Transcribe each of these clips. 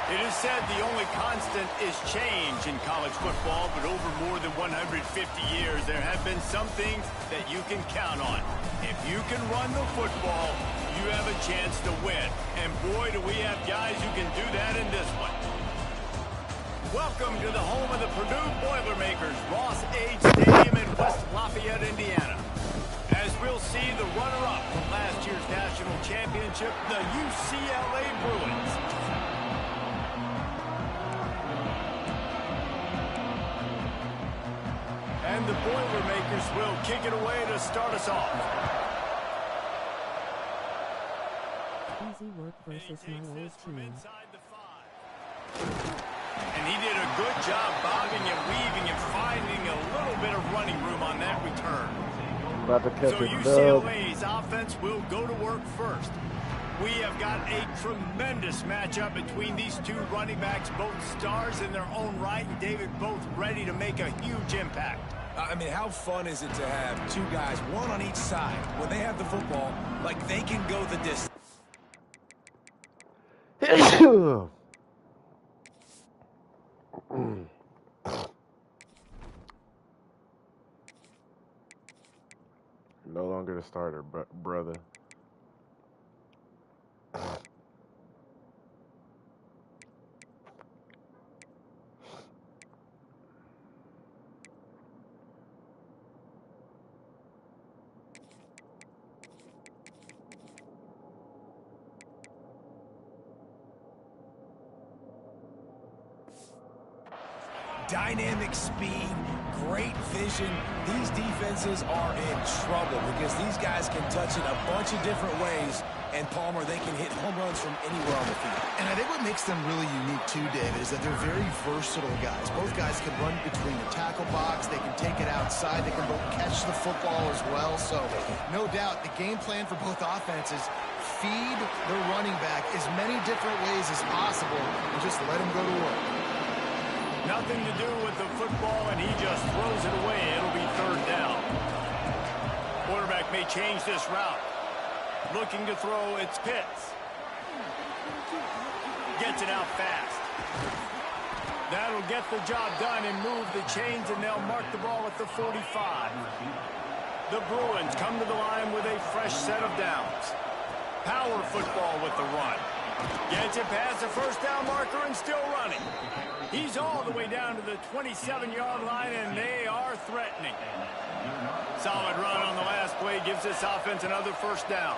It is said the only constant is change in college football, but over more than 150 years, there have been some things that you can count on. If you can run the football, you have a chance to win. And boy, do we have guys who can do that in this one. Welcome to the home of the Purdue Boilermakers, Ross Age Stadium in West Lafayette, Indiana. As we'll see the runner-up from last year's national championship, the UCLA Bruins. And the Boilermakers will kick it away to start us off. Easy work versus my old team. And he did a good job bobbing and weaving and finding a little bit of running room on that return. About to catch So UCLA's offense will go to work first. We have got a tremendous matchup between these two running backs, both stars in their own right, and David, both ready to make a huge impact. I mean, how fun is it to have two guys, one on each side, when they have the football, like they can go the distance? No longer the starter, brother. Dynamic speed, great vision. These defenses are in trouble because these guys can touch it a bunch of different ways. And Palmer, they can hit home runs from anywhere on the field. And I think what makes them really unique too, David, is that they're very versatile guys. Both guys can run between the tackle box. They can take it outside. They can both catch the football as well. So no doubt the game plan for both offenses, feed the running back as many different ways as possible and just let him go to work. Nothing to do with the football, and he just throws it away. It'll be third down. Quarterback may change this route. Looking to throw, it's Pitts. Gets it out fast. That'll get the job done and move the chains, and they'll mark the ball at the 45. The Bruins come to the line with a fresh set of downs. Power football with the run. Gets it past the first down marker and still running. He's all the way down to the 27-yard line, and they are threatening. Solid run on the last play gives this offense another first down.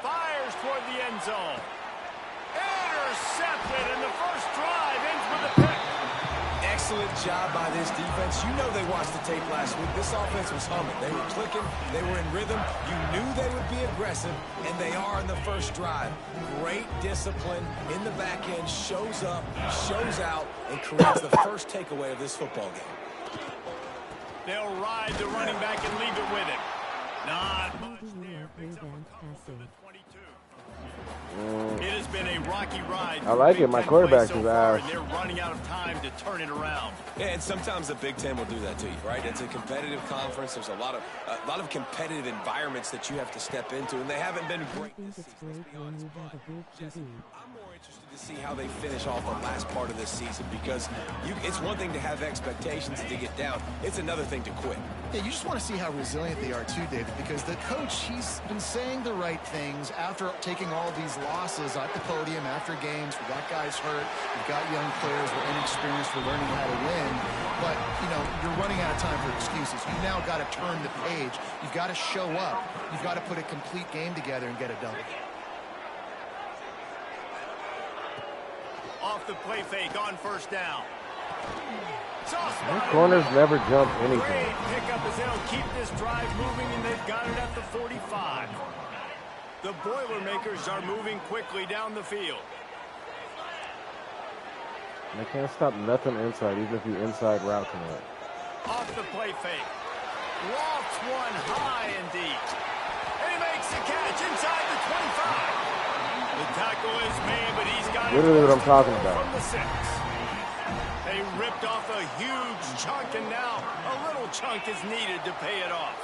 Fires toward the end zone. Intercepted, and the first drive ends with a pick. Excellent job by this defense. You know they watched the tape last week. This offense was humming. They were clicking. They were in rhythm. You knew they would be aggressive, and they are in the first drive. Great discipline in the back end. Shows up, shows out, and creates the first takeaway of this football game. They'll ride the running back and leave it with him. Not much there. It has been a rocky ride. I like it. My quarterback is ass. They're running out of time to turn it around. Yeah, and sometimes the Big Ten will do that to you, right? It's a competitive conference. There's a lot of competitive environments that you have to step into, and they haven't been great this season. To be honest, I'm more interested to see how they finish off the last part of this season because it's one thing to have expectations to get down. It's another thing to quit. Yeah, you just want to see how resilient they are too, David, because the coach, he's been saying the right things after taking all these losses at the podium after games. We got guys hurt. We've got young players. We're inexperienced. We're learning how to win. But, you know, you're running out of time for excuses. You've now got to turn the page. You've got to show up. You've got to put a complete game together and get it done. Off the play fake on first down. These corners never jump anything. Great pickup as they'll keep this drive moving, and they've got it at the 45. The Boilermakers are moving quickly down the field. They can't stop nothing inside, even if you inside route to it. Off the play fake. Lofts one high and deep. And he makes the catch inside the 25. The tackle is made, but he's got literally what I'm talking about. From the 6. They ripped off a huge chunk, and now a little chunk is needed to pay it off.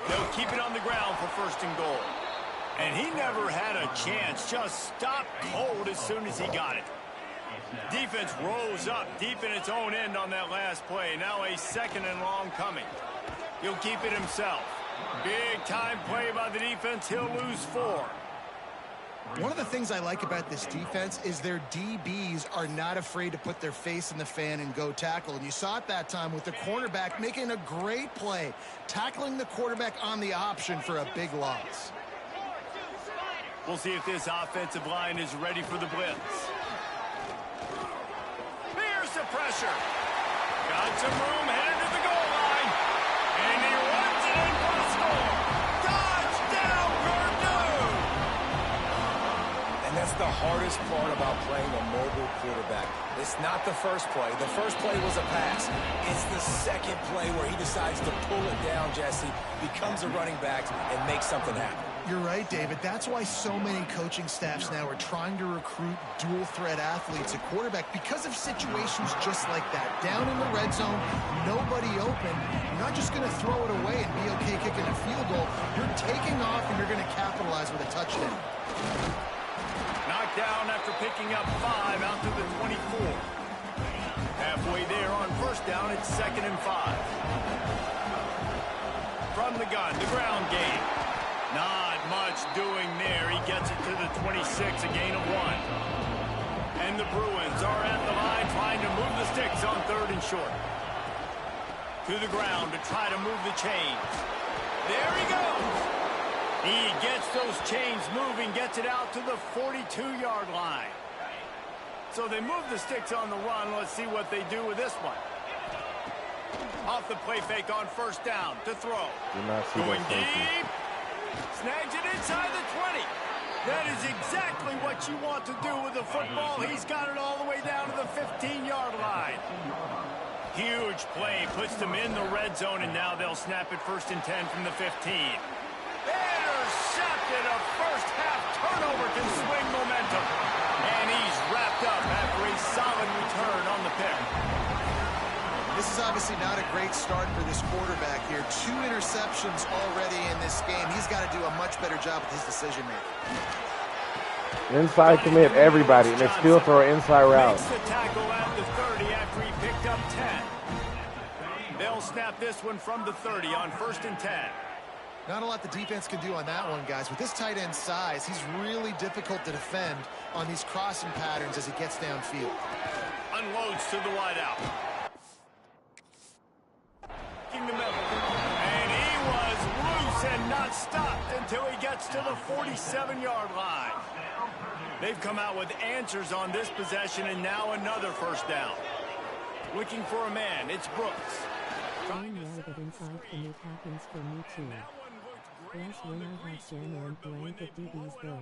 They'll keep it on the ground for first and goal. And he never had a chance. Just stopped cold as soon as he got it. Defense rose up deep in its own end on that last play. Now a 2nd and long coming. He'll keep it himself. Big time play by the defense. He'll lose 4. One of the things I like about this defense is their DBs are not afraid to put their face in the fan and go tackle. And you saw it that time with the cornerback making a great play, tackling the quarterback on the option for a big loss. We'll see if this offensive line is ready for the blitz. Here's the pressure. Got some room, headed to the goal line. And he runs it in for the score. Touchdown, Purdue! And that's the hardest part about playing a mobile quarterback. It's not the first play. The first play was a pass. It's the second play where he decides to pull it down, Jesse, becomes a running back, and makes something happen. You're right, David. That's why so many coaching staffs now are trying to recruit dual-threat athletes at quarterback because of situations just like that. Down in the red zone, nobody open. You're not just going to throw it away and be okay kicking a field goal. You're taking off, and you're going to capitalize with a touchdown. Knocked down after picking up 5 out to the 24. Halfway there on first down, it's 2nd and 5. From the gun, the ground game. Not much doing there. He gets it to the 26, a gain of 1. And the Bruins are at the line trying to move the sticks on 3rd and short. To the ground to try to move the chains. There he goes. He gets those chains moving, gets it out to the 42-yard line. So they move the sticks on the run. Let's see what they do with this one. Off the play fake on first down to throw. Going deep. Snags it inside the 20. That is exactly what you want to do with the football. He's got it all the way down to the 15-yard line. Huge play, puts them in the red zone, and now they'll snap it 1st and 10 from the 15. Intercepted. A first-half turnover can swing momentum. And he's wrapped up after a solid return on the pick. This is obviously not a great start for this quarterback here. 2 interceptions already in this game. He's got to do a much better job with his decision-making. Inside commit, everybody, and they still throw an inside route. Makes the tackle at the 30 after he picked up 10. They'll snap this one from the 30 on 1st and 10. Not a lot the defense can do on that one, guys. With this tight end size, he's really difficult to defend on these crossing patterns as he gets downfield. Unloads to the wideout. The middle. And he was loose and not stopped until he gets to the 47-yard line. They've come out with answers on this possession, and now another first down. Looking for a man. It's Brooks. Don't know that inside commit happens for me too. Yes, when I have Jen and blanket DBs though.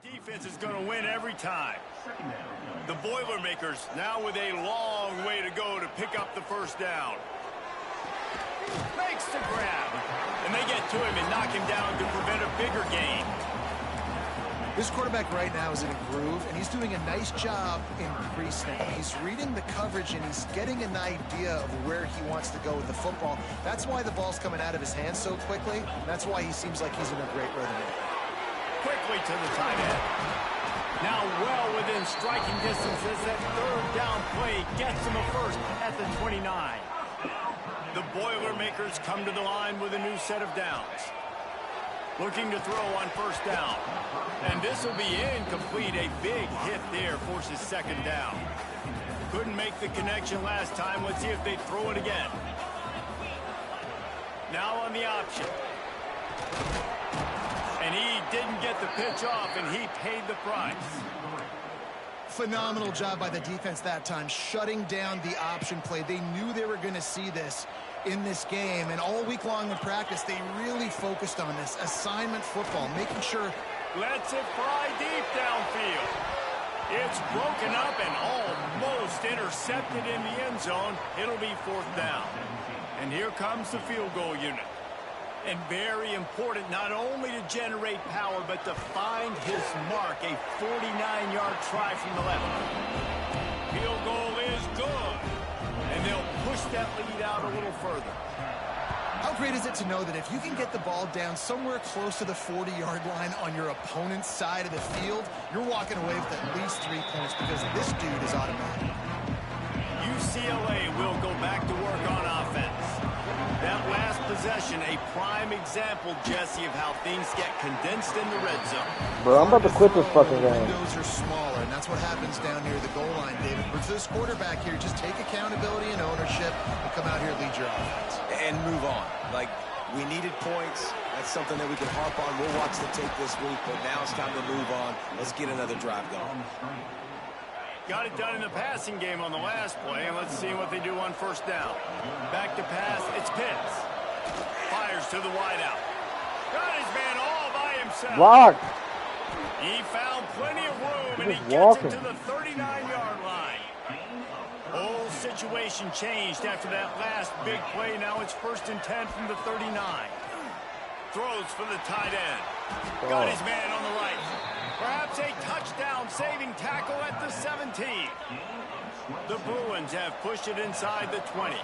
The defense is going to win every time. The Boilermakers now with a long way to go to pick up the first down. Makes the grab. And they get to him and knock him down to prevent a bigger gain. This quarterback right now is in a groove, and he's doing a nice job in pre-snap. He's reading the coverage, and he's getting an idea of where he wants to go with the football. That's why the ball's coming out of his hands so quickly. That's why he seems like he's in a great rhythm. Quickly to the tight end. Now well within striking distance as that 3rd down play gets him a first at the 29. The Boilermakers come to the line with a new set of downs. Looking to throw on first down. And this will be incomplete. A big hit there forces 2nd down. Couldn't make the connection last time. Let's see if they throw it again. Now on the option. And he didn't get the pitch off, and he paid the price. Phenomenal job by the defense that time, shutting down the option play. They knew they were going to see this in this game, and all week long in practice, they really focused on this assignment football, making sure. Lets it fly deep downfield. It's broken up and almost intercepted in the end zone. It'll be 4th down. And here comes the field goal unit. And very important not only to generate power, but to find his mark, a 49-yard try from the left. Field goal is good. And they'll push that lead out a little further. How How great is it to know that if you can get the ball down somewhere close to the 40-yard line on your opponent's side of the field, you're walking away with at least 3 points because this dude is automatic. UCLA will go back to work on offense. That last possession, a prime example, Jesse, of how things get condensed in the red zone. Bro, I'm about to quit this fucking The game. windows are smaller, and that's what happens down near the goal line, David. But for this quarterback here, just take accountability and ownership and come out here and lead your offense. And move on. Like, we needed points. That's something that we can harp on. We'll watch the tape this week, but now it's time to move on. Let's get another drive going. Got it done in the passing game on the last play, and let's see what they do on first down. Back to pass, it's Pitts. Fires to the wideout. Got his man all by himself. Blocked. He found plenty of room, and he Just gets walking. it to the 39-yard line. Whole situation changed after that last big play. Now it's 1st and 10 from the 39. Throws for the tight end. Got his man on the right. Perhaps a touchdown-saving tackle at the 17. The Bruins have pushed it inside the 20.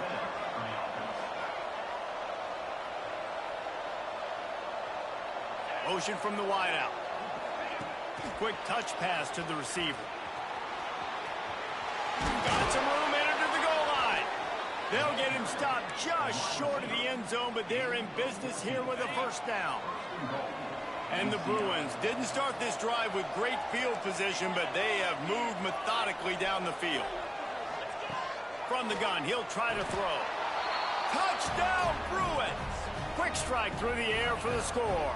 Motion from the wideout. Quick touch pass to the receiver. Got some room, entered the goal line. They'll get him stopped just short of the end zone, but they're in business here with a first down. And the Bruins didn't start this drive with great field position, but they have moved methodically down the field. From the gun, he'll try to throw. Touchdown, Bruins! Quick strike through the air for the score.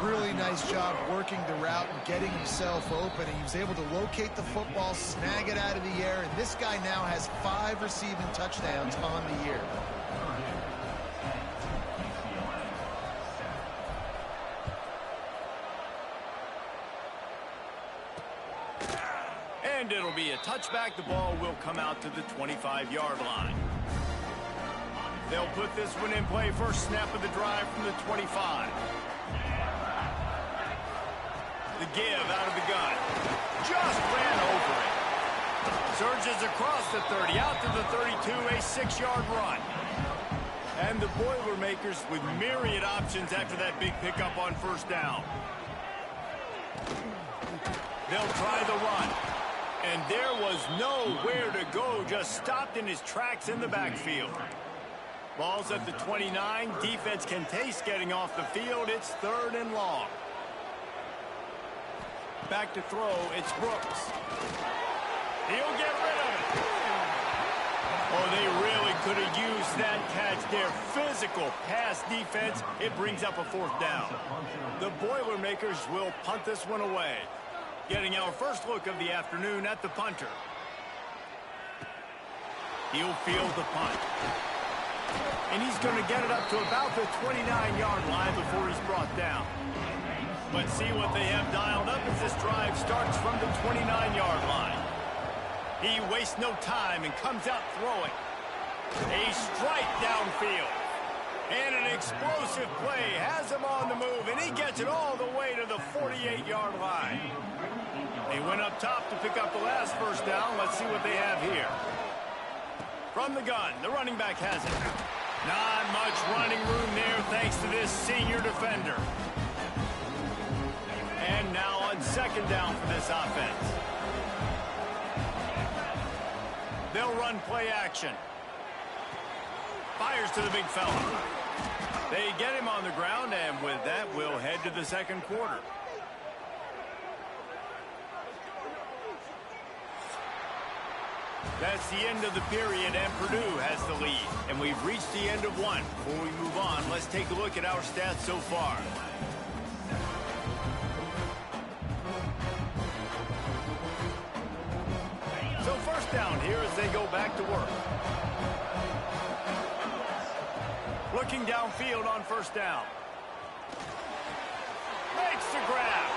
Really nice job working the route and getting himself open. He was able to locate the football, snag it out of the air, and this guy now has 5 receiving touchdowns on the year. And it'll be a touchback. The ball will come out to the 25-yard line. They'll put this one in play. First snap of the drive from the 25. The give out of the gun. Just ran over it. Surges across the 30, out to the 32, a 6-yard run. And the Boilermakers with myriad options after that big pickup on first down. They'll try the run. And there was nowhere to go, just stopped in his tracks in the backfield. Ball's at the 29. Defense can taste getting off the field. It's 3rd and long. Back to throw, it's Brooks. He'll get rid of it. Oh, they really could have used that catch there. Physical pass defense. It brings up a 4th down. The Boilermakers will punt this one away. Getting our first look of the afternoon at the punter. He'll field the punt. And he's going to get it up to about the 29-yard line before he's brought down. Let's see what they have dialed up as this drive starts from the 29-yard line. He wastes no time and comes out throwing. A strike downfield. And an explosive play has him on the move, and he gets it all the way to the 48-yard line. He went up top to pick up the last first down. Let's see what they have here. From the gun, the running back has it. Not much running room there thanks to this senior defender. And now on 2nd down for this offense. They'll run play action. Fires to the big fella. They get him on the ground, and with that, we'll head to the 2nd quarter. That's the end of the period, and Purdue has the lead. And we've reached the end of one. Before we move on, let's take a look at our stats so far. So first down here as they go back to work. Looking downfield on first down. Makes the grab.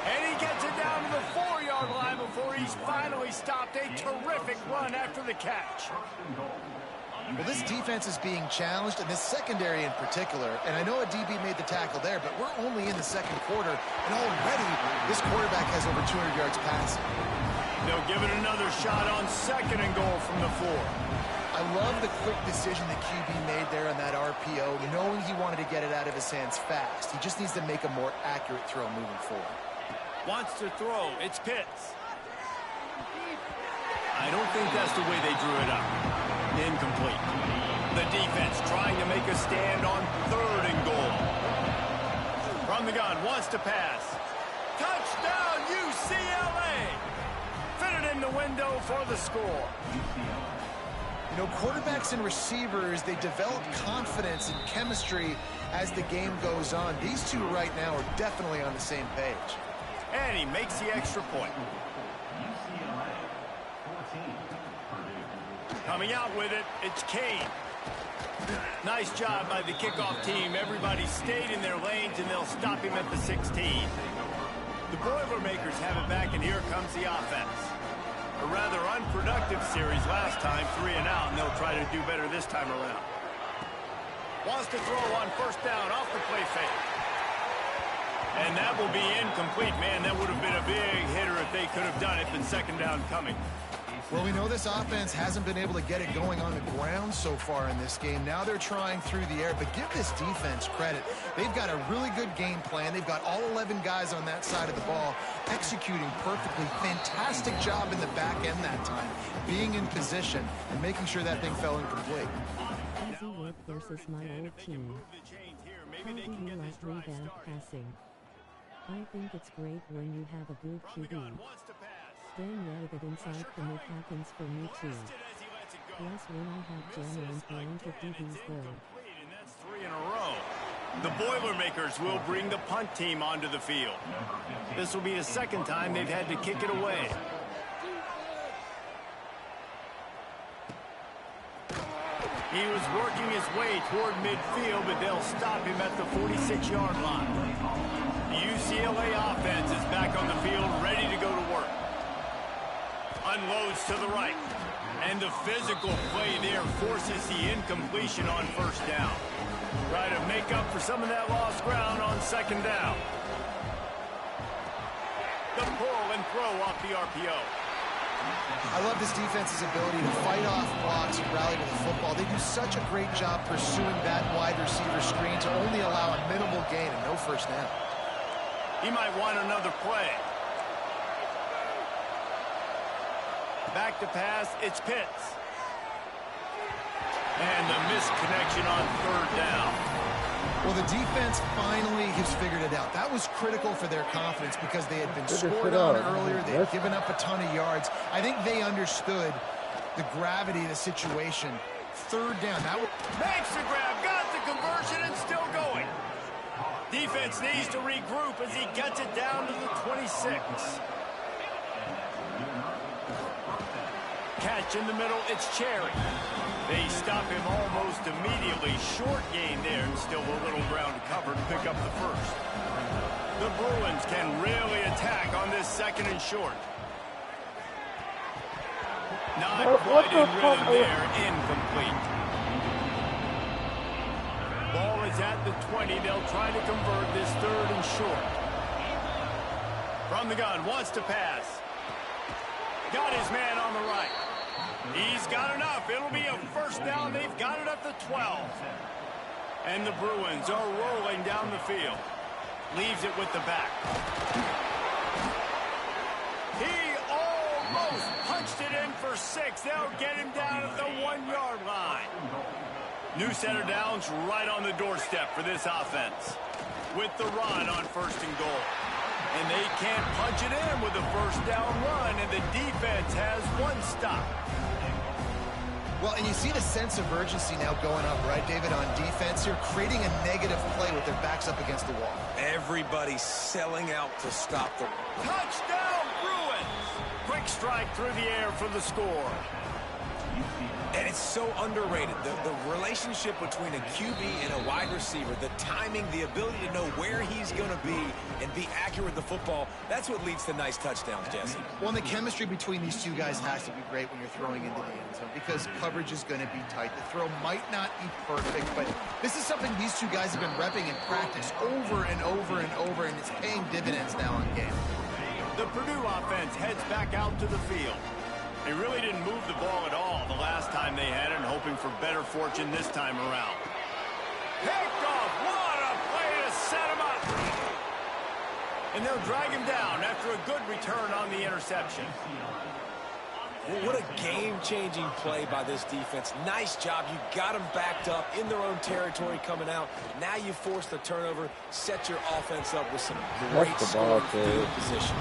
And he gets it down to the 4-yard line before he's finally stopped. A terrific run after the catch. Well, this defense is being challenged, and this secondary in particular. And I know a DB made the tackle there, but we're only in the 2nd quarter, and already this quarterback has over 200 yards passing. They'll give it another shot on 2nd and goal from the 4. I love the quick decision the QB made there on that RPO, knowing he wanted to get it out of his hands fast. He just needs to make a more accurate throw moving forward. Wants to throw. It's Pitts. I don't think that's the way they drew it up. Incomplete. The defense trying to make a stand on 3rd and goal. From the gun, wants to pass. Touchdown, UCLA! Fitted in the window for the score. You know, quarterbacks and receivers, they develop confidence and chemistry as the game goes on. These two right now are definitely on the same page. And he makes the extra point. Coming out with it, it's Kane. Nice job by the kickoff team. Everybody stayed in their lanes, and they'll stop him at the 16. The Boilermakers have it back, and here comes the offense. A rather unproductive series last time, 3 and out, and they'll try to do better this time around. Wants to throw on 1st down off the play fake. And that will be incomplete. Man, that would have been a big hitter if they could have done it, but 2nd down coming. Well, we know this offense hasn't been able to get it going on the ground so far in this game. Now they're trying through the air, but give this defense credit. They've got a really good game plan. They've got all 11 guys on that side of the ball executing perfectly. Fantastic job in the back end that time, being in position and making sure that thing fell incomplete. Easy work versus my old team. How do you like rebound passing? I think it's great when you have a good QB. Dan Rather inside from it happens for me too. Plus when I have Jammer and blanket DBs though. And that's 3 in a row. The Boilermakers will bring the punt team onto the field. This will be the 2nd time they've had to kick it away. He was working his way toward midfield, but they'll stop him at the 46-yard line. The UCLA offense is back on the field, ready to go to work. Unloads to the right. And the physical play there forces the incompletion on 1st down. Try to make up for some of that lost ground on 2nd down. The pull and throw off the RPO. I love this defense's ability to fight off blocks and rally to the football. They do such a great job pursuing that wide receiver screen to only allow a minimal gain and no 1st down. He might want another play. Back to pass, it's Pitts. And the misconnection on 3rd down. Well, the defense finally has figured it out. That was critical for their confidence because they had been scored on earlier. They had given up a ton of yards. I think they understood the gravity of the situation. 3rd down. That makes the grab, got the conversion, and still going. Defense needs to regroup as he gets it down to the 26. Catch in the middle, it's Cherry. They stop him almost immediately. Short gain there, and still a little ground covered to pick up the 1st. The Bruins can really attack on this 2nd and short. Not quite in rhythm there, incomplete. Ball is at the 20. They'll try to convert this 3rd and short. From the gun, wants to pass. Got his man on the right. He's got enough. It'll be a 1st down. They've got it at the 12. And the Bruins are rolling down the field. Leaves it with the back. He almost punched it in for 6. They'll get him down at the 1-yard line. New center downs right on the doorstep for this offense. With the run on 1st and goal. And they can't punch it in with a 1st down run, and the defense has 1 stop. Well, and you see the sense of urgency now going up, right, David, on defense here, creating a negative play with their backs up against the wall. Everybody selling out to stop the... Touchdown, Bruins! Quick strike through the air for the score. And it's so underrated. The relationship between a QB and a wide receiver, the timing, the ability to know where he's going to be and be accurate with the football, that's what leads to nice touchdowns, Jesse. Well, and the chemistry between these two guys has to be great when you're throwing into the end zone because coverage is going to be tight. The throw might not be perfect, but this is something these two guys have been repping in practice over and over and over, and it's paying dividends now in game. The Purdue offense heads back out to the field. They really didn't move the ball at all the last time they had it, and hoping for better fortune this time around. Picked off. What a play to set him up. And they'll drag him down after a good return on the interception. Well, what a game-changing play by this defense. Nice job. You got them backed up in their own territory coming out. Now you force the turnover, set your offense up with some great scoring field position.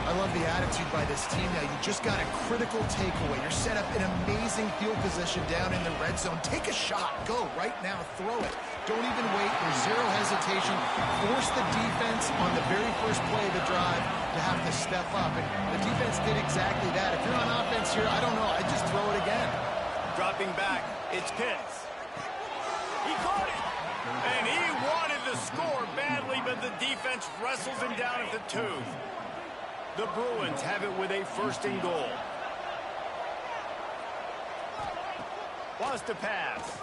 I love the attitude by this team now. You just got a critical takeaway. You're set up in amazing field position down in the red zone. Take a shot. Go right now. Throw it. Don't even wait. There's zero hesitation. Force the defense on the very first play of the drive to have to step up. And the defense did exactly that. If you're on offense here, I don't know. I'd just throw it again. Dropping back. It's Pitts. He caught it. And he wanted the score badly, but the defense wrestles him down at the 2. The Bruins have it with a 1st and goal. Wants to pass.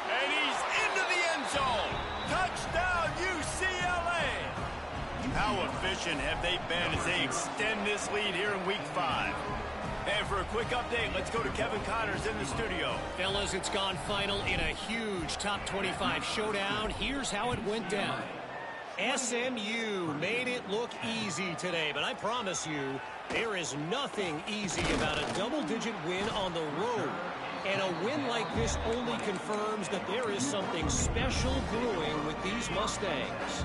And he's into the end zone. Touchdown, UCLA. How efficient have they been as they extend this lead here in Week 5? And for a quick update, let's go to Kevin Connors in the studio. Fellas, it's gone final in a huge top 25 showdown. Here's how it went down. SMU made it look easy today, but I promise you, there is nothing easy about a double-digit win on the road. And a win like this only confirms that there is something special brewing with these Mustangs.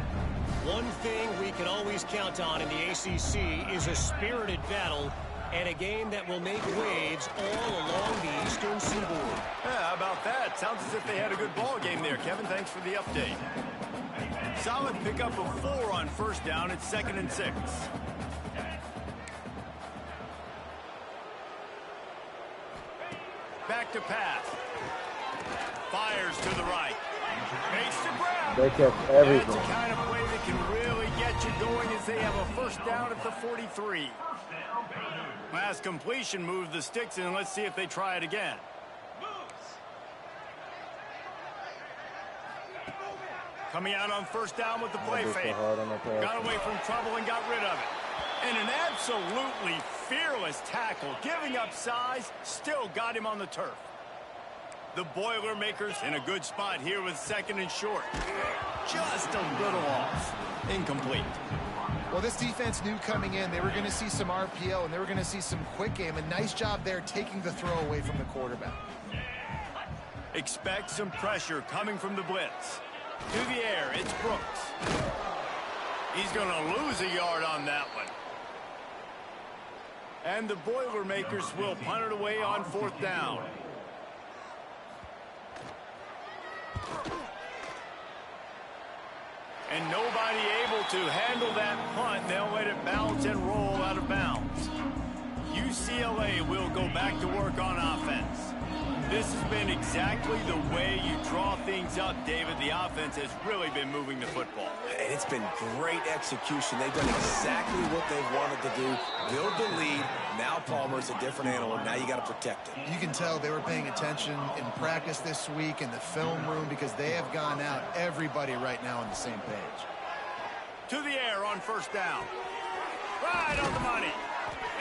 One thing we can always count on in the ACC is a spirited battle and a game that will make waves all along the Eastern Seaboard. Yeah, how about that? Sounds as if they had a good ball game there, Kevin. Thanks for the update. Solid pickup of 4 on 1st down. It's 2nd and 6. Back to pass. Fires to the right. Makes the grab. They kept everything. That's the kind of play that can really get you going as they have a 1st down at the 43. Last completion moved the sticks in. Let's see if they try it again. Coming out on 1st down with the play fake. Got away from trouble and got rid of it. And an absolutely fearless tackle. Giving up size, still got him on the turf. The Boilermakers in a good spot here with 2nd and short. Just a little off. Incomplete. Well, this defense knew coming in they were going to see some RPO and they were going to see some quick game. A nice job there taking the throw away from the quarterback. Expect some pressure coming from the blitz. To the air, it's Brooks. He's going to lose a yard on that one. And the Boilermakers will punt it away on 4th down. And nobody able to handle that punt. They'll let it bounce and roll out of bounds. UCLA will go back to work on offense. This has been exactly the way you draw things up, David. The offense has really been moving the football. And it's been great execution. They've done exactly what they've wanted to do. Build the lead. Now Palmer's a different animal. Now you got to protect him. You can tell they were paying attention in practice this week in the film room because they have gone out. Everybody right now on the same page. To the air on 1st down. Right on the money.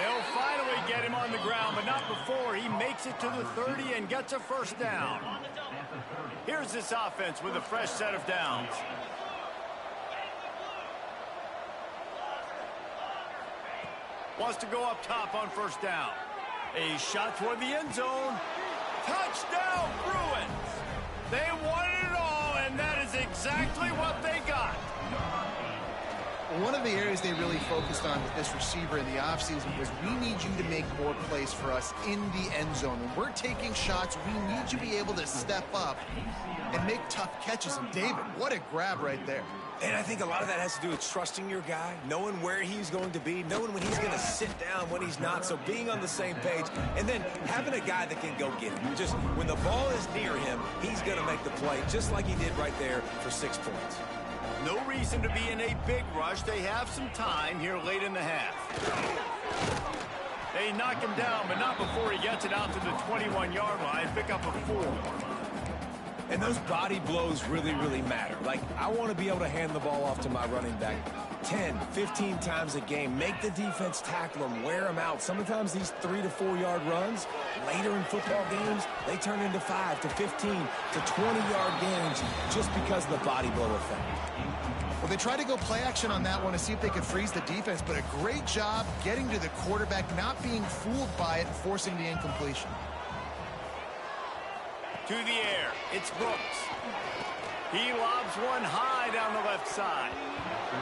They'll finally get him on the ground, but not before he makes it to the 30 and gets a 1st down. Here's this offense with a fresh set of downs. Wants to go up top on 1st down. A shot toward the end zone. Touchdown, Bruins! They wanted it all, and that is exactly what they got. One of the areas they really focused on with this receiver in the offseason was we need you to make more plays for us in the end zone. When we're taking shots, we need you to be able to step up and make tough catches. And David, what a grab right there. And I think a lot of that has to do with trusting your guy, knowing where he's going to be, knowing when he's going to sit down, when he's not. So being on the same page, and then having a guy that can go get him. Just when the ball is near him, he's going to make the play, just like he did right there for 6 points. No reason to be in a big rush. They have some time here late in the half. They knock him down, but not before he gets it out to the 21-yard line. Pick up a 4. And those body blows really, really matter. Like, I want to be able to hand the ball off to my running back 10, 15 times a game. Make the defense tackle them, wear them out. Sometimes these 3 to 4 yard runs, later in football games, they turn into 5 to 15 to 20-yard gains just because of the body blow effect. Well, they tried to go play action on that one to see if they could freeze the defense, but a great job getting to the quarterback, not being fooled by it, and forcing the incompletion. To the air, it's Brooks. He lobs one high down the left side.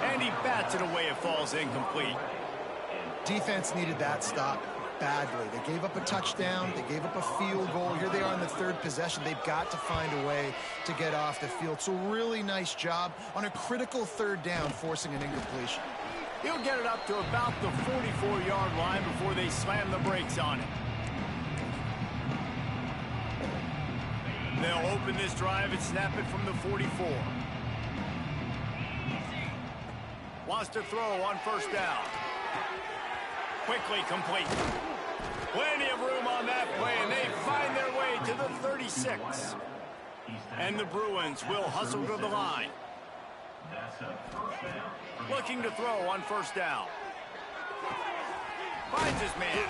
And he bats it away. It falls incomplete. Defense needed that stop badly. They gave up a touchdown. They gave up a field goal. Here they are in the third possession. They've got to find a way to get off the field. So really nice job on a critical third down, forcing an incompletion. He'll get it up to about the 44-yard line before they slam the brakes on it. They'll open this drive and snap it from the 44. Wants to throw on first down. Quickly complete. Plenty of room on that play, and they find their way to the 36. And the Bruins will hustle to the line. Looking to throw on first down. Finds his man.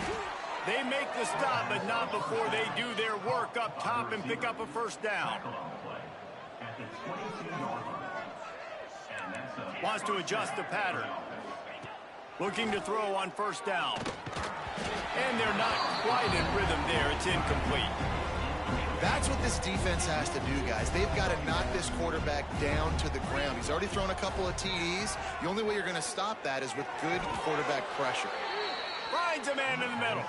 They make the stop, but not before they do their work up top and pick up a first down. Wants to adjust the pattern. Looking to throw on first down. And they're not quite in rhythm there. It's incomplete. That's what this defense has to do, guys. They've got to knock this quarterback down to the ground. He's already thrown a couple of TDs. The only way you're going to stop that is with good quarterback pressure. Finds a man in the middle.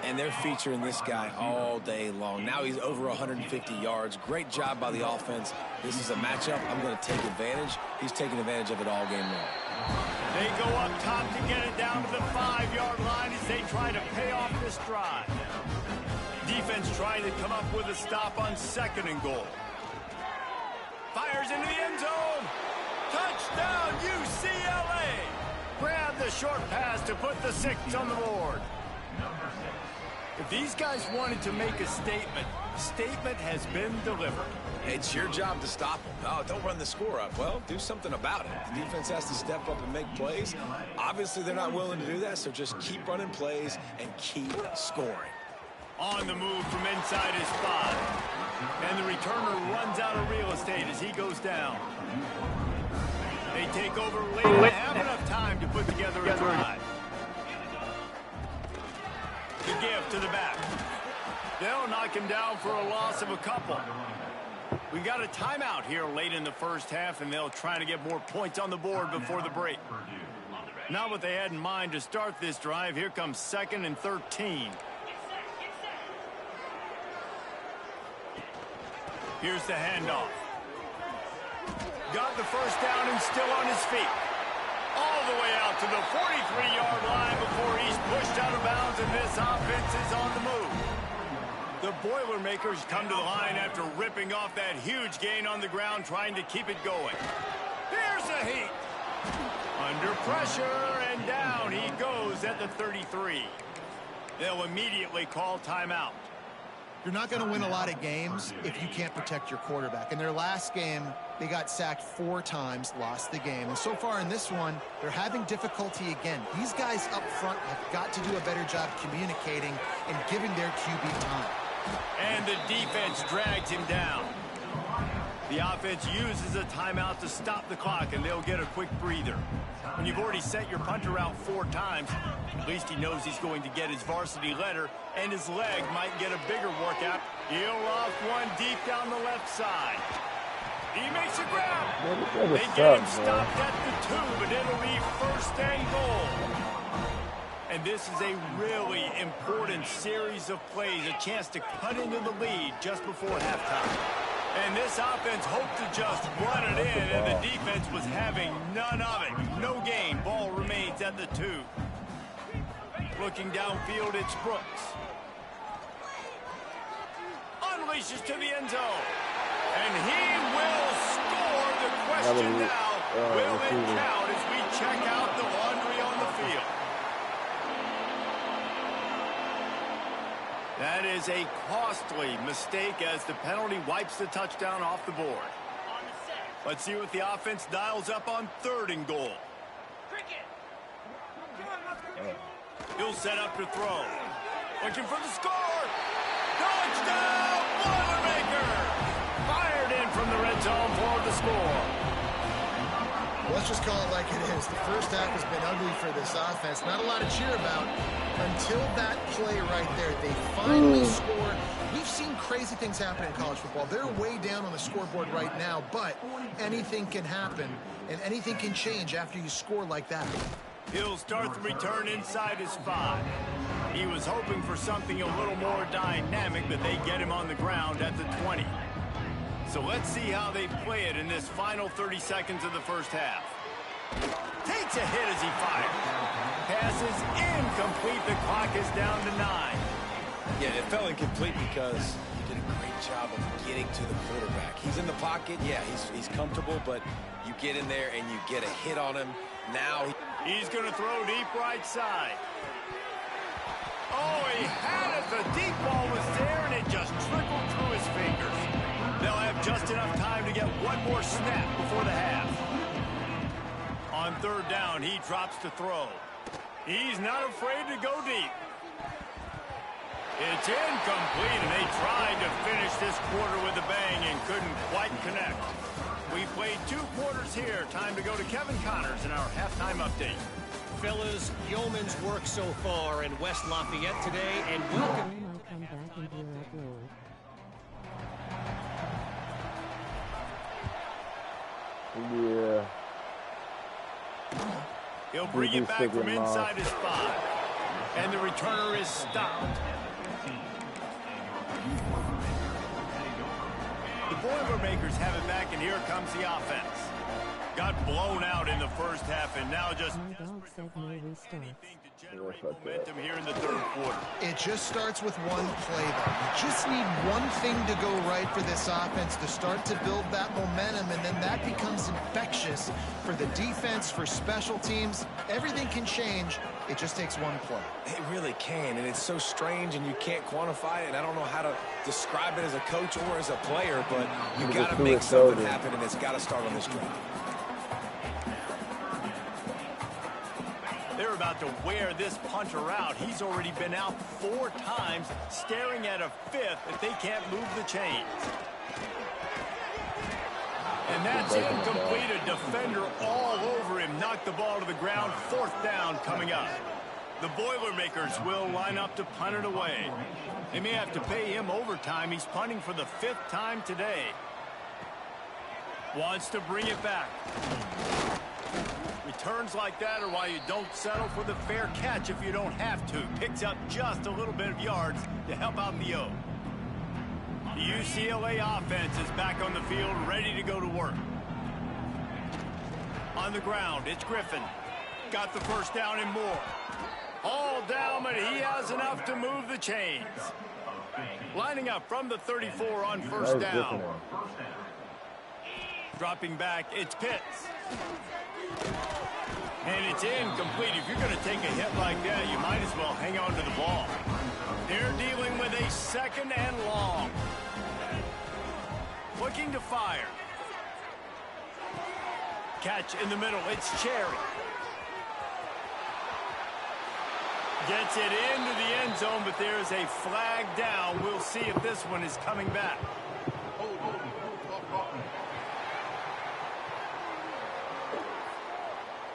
And they're featuring this guy all day long. Now he's over 150 yards. Great job by the offense. This is a matchup I'm going to take advantage. He's taking advantage of it all game long. They go up top to get it down to the 5-yard line as they try to pay off this drive. Defense trying to come up with a stop on second and goal. Fires into the end zone. Touchdown, UCLA. Grab the short pass to put the 6 on the board. If these guys wanted to make a statement, the statement has been delivered. It's your job to stop them. Oh, don't run the score up. Well, do something about it. The defense has to step up and make plays. Obviously, they're not willing to do that, so just keep running plays and keep scoring. On the move from inside his 5. And the returner runs out of real estate as he goes down. They take over late and have enough time to put together a drive. The give to the back. They'll knock him down for a loss of a couple. We got a timeout here late in the first half, and they'll try to get more points on the board before the break. Not what they had in mind to start this drive. Here comes 2nd and 13. Here's the handoff. Got the first down and still on his feet. All the way out to the 43-yard line before he's pushed out of bounds, and this offense is on the move. The Boilermakers come to the line after ripping off that huge gain on the ground, trying to keep it going. Here's the heat. Under pressure, and down he goes at the 33. They'll immediately call timeout. You're not going to win a lot of games if you can't protect your quarterback. In their last game, they got sacked 4 times, lost the game. And so far in this one, they're having difficulty again. These guys up front have got to do a better job communicating and giving their QB time. And the defense drags him down. The offense uses a timeout to stop the clock, and they'll get a quick breather. When you've already sent your punter out 4 times, at least he knows he's going to get his varsity letter, and his leg might get a bigger workout. He'll loft one deep down the left side. He makes a grab. They get him stopped at the 2, but it'll be 1st and goal. And this is a really important series of plays, a chance to cut into the lead just before halftime. And this offense hoped to just run it in, and the defense was having none of it. No gain. Ball remains at the 2. Looking downfield, it's Brooks. Unleashes to the end zone. And he will score. The question now, will it count as we check out the laundry on the field? That is a costly mistake as the penalty wipes the touchdown off the board. Let's see what the offense dials up on 3rd and goal. He'll set up to throw. Looking for the score. Touchdown, Boilermakers! Fired in from the red zone for the score. Let's just call it like it is. The first half has been ugly for this offense. Not a lot to cheer about until that play right there. They finally score. We've seen crazy things happen in college football. They're way down on the scoreboard right now, but anything can happen, and anything can change after you score like that. He'll start the return inside his 5. He was hoping for something a little more dynamic, but they get him on the ground at the 20. So let's see how they play it in this final 30 seconds of the first half. Takes a hit as he fires. Pass is incomplete. The clock is down to 9. Yeah, it fell incomplete because you did a great job of getting to the quarterback. He's in the pocket. Yeah, he's comfortable, but you get in there and you get a hit on him. Now he's going to throw deep right side. Oh, he had it. The deep ball was there, and it just trickled through his fingers. They'll have just enough time to get one more snap before the half. On 3rd down, he drops to throw. He's not afraid to go deep. It's incomplete, and they tried to finish this quarter with a bang and couldn't quite connect. We played 2 quarters here. Time to go to Kevin Connors in our halftime update. Fellas, yeoman's work so far in West Lafayette today, and welcome. I might come back and gear up Lord. Yeah. He'll bring it back from inside his 5. And the returner is stopped. The Boilermakers have it back, and here comes the offense. Got blown out in the first half, and now just My dog said no restart. to generate momentum here in the 3rd quarter. It just starts with one play, though. You just need one thing to go right for this offense to start to build that momentum, and then that becomes infectious for the defense, for special teams. Everything can change. It just takes one play. it really can, and it's so strange, and you can't quantify it, and I don't know how to describe it as a coach or as a player, but you got to make something happen, and it's got to start on this drive. They're about to wear this punter out. He's already been out 4 times, staring at a 5th if they can't move the chains. And that's incomplete. A defender all over him. Knocked the ball to the ground. 4th down coming up. The Boilermakers will line up to punt it away. They may have to pay him overtime. He's punting for the 5th time today. Wants to bring it back. Returns like that are why you don't settle for the fair catch if you don't have to. Picks up just a little bit of yards to help out the O. The UCLA offense is back on the field, ready to go to work. On the ground, it's Griffin. Got the first down and more. All down, but he has enough to move the chains. Lining up from the 34 on first down. Dropping back, it's Pitts. And it's incomplete. If you're going to take a hit like that, you might as well hang on to the ball. They're dealing with a 2nd and long. Looking to fire. Catch in the middle. It's Cherry. Gets it into the end zone, but there's a flag down. We'll see if this one is coming back.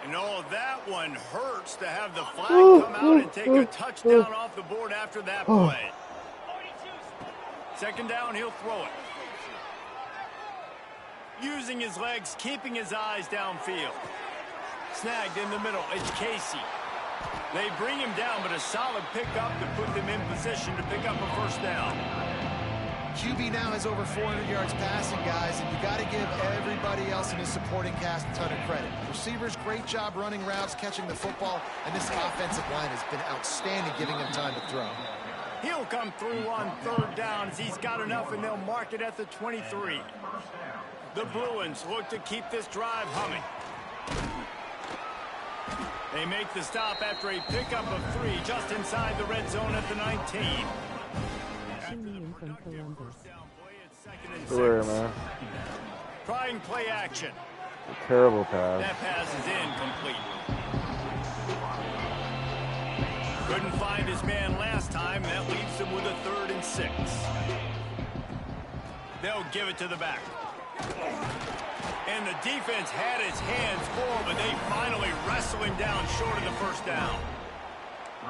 And oh, that one hurts to have the flag come out and take a touchdown off the board after that play. 2nd down, he'll throw it. Using his legs, keeping his eyes downfield. Snagged in the middle, it's Casey. They bring him down, but a solid pickup to put them in position to pick up a first down. QB now has over 400 yards passing, guys, and you got to give everybody else in his supporting cast a ton of credit. Receivers, great job running routes, catching the football, and this offensive line has been outstanding, giving him time to throw. He'll come through on 3rd down as he's got enough, and they'll mark it at the 23. The Bruins look to keep this drive humming. They make the stop after a pickup of 3 just inside the red zone at the 19. Where, man? Trying play action. A terrible pass. That pass is incomplete. Couldn't find his man last time. That leaves him with a 3rd and 6. They'll give it to the back. And the defense had its hands full, but they finally wrestle him down short of the first down.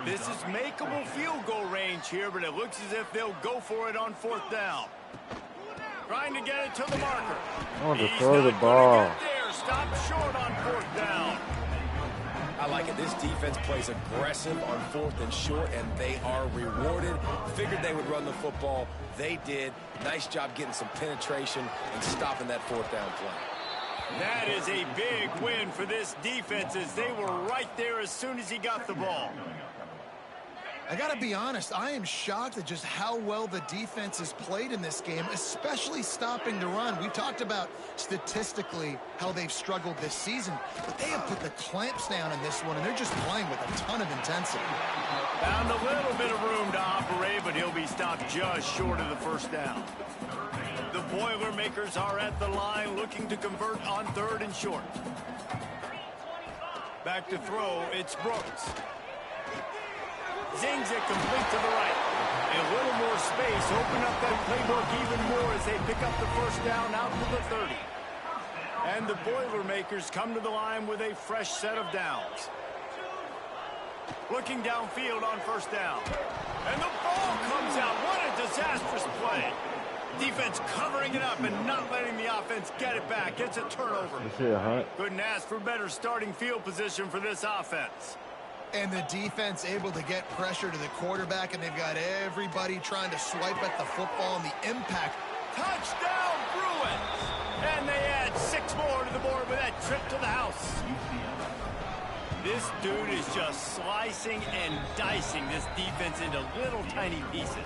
This is makeable field goal range here, but it looks as if they'll go for it on 4th down. Trying to get it to the marker. I want to throw the ball. Stop short on 4th down. I like it. This defense plays aggressive on 4th and short, and they are rewarded. Figured they would run the football. They did. Nice job getting some penetration and stopping that 4th down play. That is a big win for this defense, as they were right there as soon as he got the ball. I got to be honest, I am shocked at just how well the defense has played in this game, especially stopping the run. We talked about statistically how they've struggled this season, but they have put the clamps down in this one, and they're just playing with a ton of intensity. Found a little bit of room to operate, but he'll be stopped just short of the first down. The Boilermakers are at the line looking to convert on 3rd and short. Back to throw, it's Brooks. Zings it complete to the right. A little more space, open up that playbook even more as they pick up the first down out to the 30. And the Boilermakers come to the line with a fresh set of downs. Looking downfield on 1st down. And the ball comes out. What a disastrous play. Defense covering it up and not letting the offense get it back. It's a turnover. Couldn't ask for better starting field position for this offense. And the defense able to get pressure to the quarterback, and they've got everybody trying to swipe at the football, and the impact. Touchdown, Bruins! And they add 6 more to the board with that trip to the house. This dude is just slicing and dicing this defense into little tiny pieces.